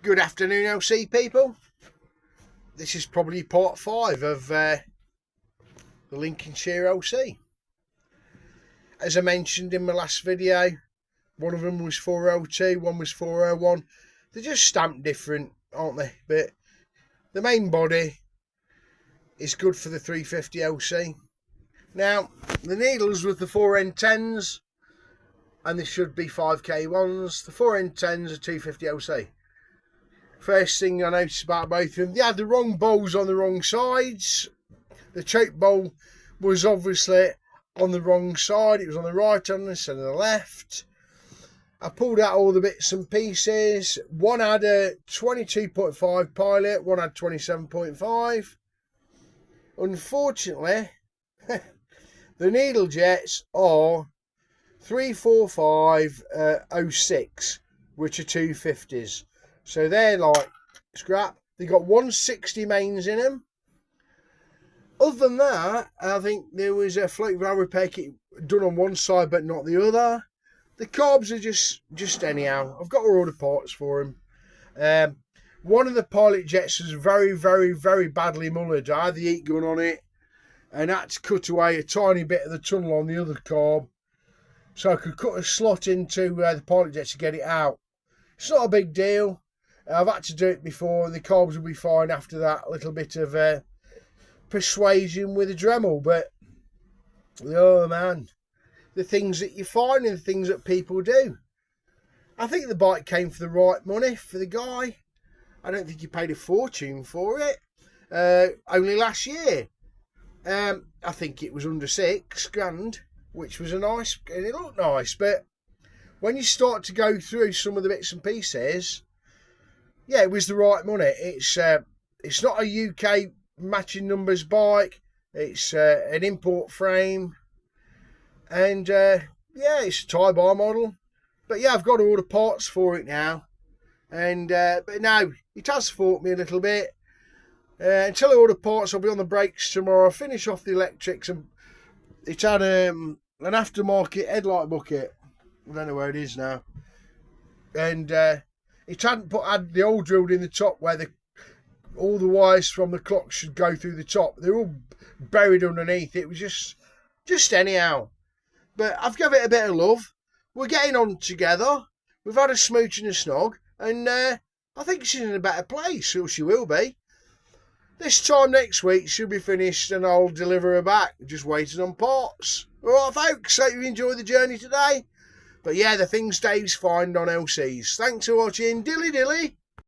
Good afternoon, LC people. This is probably part 5 of the Lincolnshire LC. As I mentioned in my last video, one of them was 402, one was 401. They're just stamped different, aren't they? But the main body is good for the 350 LC. Now, the needles with the 4N10s, and they should be 5K1s. The 4N10s are 250 LC. First thing I noticed about both of them, they had the wrong bowls on the wrong sides. The choke bowl was obviously on the wrong side. It was on the right hand instead of the left. I pulled out all the bits and pieces. One had a 22.5 pilot, one had 27.5. Unfortunately, the needle jets are 34506, which are 250s. So they're like scrap. They got 160 mains in them. Other than that, I think there was a float valve repair kit done on one side but not the other. The carbs are just anyhow. I've got all the parts for them. One of the pilot jets was very badly mullered. I had the heat gun on it and I had to cut away a tiny bit of the tunnel on the other carb so I could cut a slot into the pilot jet to get it out. It's not a big deal. I've had to do it before, and the carbs will be fine after that little bit of persuasion with a Dremel. But, oh man, the things that you find and the things that people do. I think the bike came for the right money for the guy. I don't think he paid a fortune for it. Only last year. I think it was under £6,000, which was a nice, and it looked nice. But when you start to go through some of the bits and pieces, yeah, it was the right money. It's not a UK matching numbers bike. It's an import frame, and yeah, it's a tie-bar model. But yeah, I've got all the parts for it now, and but no, it has fought me a little bit. Until I order parts, I'll be on the brakes tomorrow. I'll finish off the electrics, and it's had an aftermarket headlight bucket. I don't know where it is now, and it hadn't had the hole drilled in the top where all the wires from the clock should go through the top. They're all buried underneath. It was just anyhow. But I've given it a bit of love. We're getting on together. We've had a smooch and a snog, and I think she's in a better place, or she will be. This time next week she'll be finished and I'll deliver her back. Just waiting on parts. Alright folks, hope you enjoyed the journey today. But yeah, the things Dave's find on LCs. Thanks for watching. Dilly dilly.